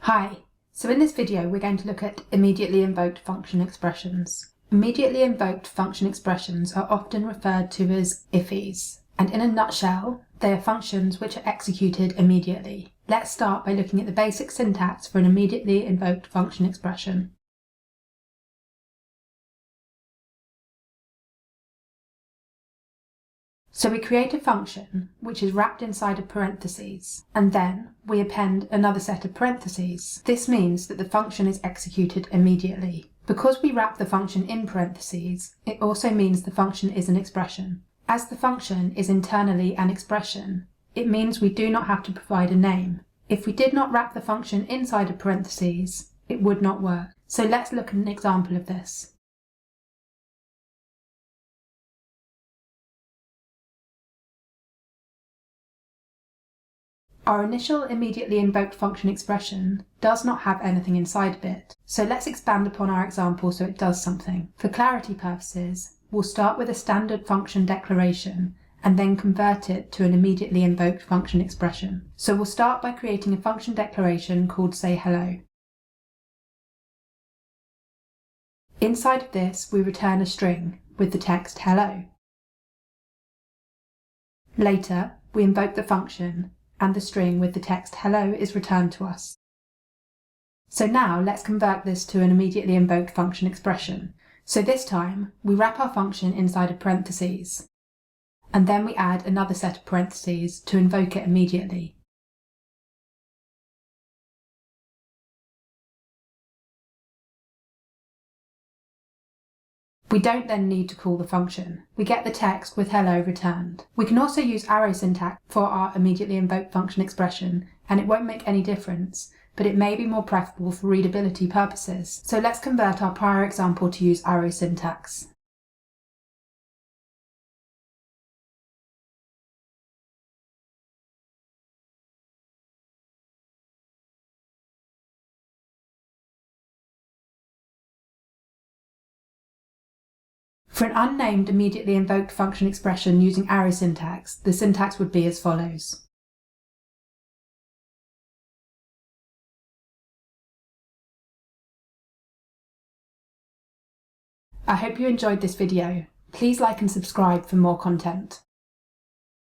Hi, so in this video we're going to look at immediately invoked function expressions. Immediately invoked function expressions are often referred to as IIFEs, and in a nutshell, they are functions which are executed immediately. Let's start by looking at the basic syntax for an immediately invoked function expression. So we create a function which is wrapped inside of parentheses, and then we append another set of parentheses. This means that the function is executed immediately. Because we wrap the function in parentheses, it also means the function is an expression. As the function is internally an expression, it means we do not have to provide a name. If we did not wrap the function inside of parentheses, it would not work. So let's look at an example of this. Our initial immediately invoked function expression does not have anything inside of it, so let's expand upon our example so it does something. For clarity purposes, we'll start with a standard function declaration and then convert it to an immediately invoked function expression. So we'll start by creating a function declaration called 𝐸_HELLO. Inside of this, we return a string with the text hello. Later, we invoke the function and the string with the text hello is returned to us. So now let's convert this to an immediately invoked function expression. So this time we wrap our function inside of parentheses, and then we add another set of parentheses to invoke it immediately. We don't then need to call the function. We get the text with hello returned. We can also use arrow syntax for our immediately invoked function expression, and it won't make any difference, but it may be more preferable for readability purposes. So let's convert our prior example to use arrow syntax. For an unnamed immediately invoked function expression using arrow syntax, the syntax would be as follows. I hope you enjoyed this video. Please like and subscribe for more content.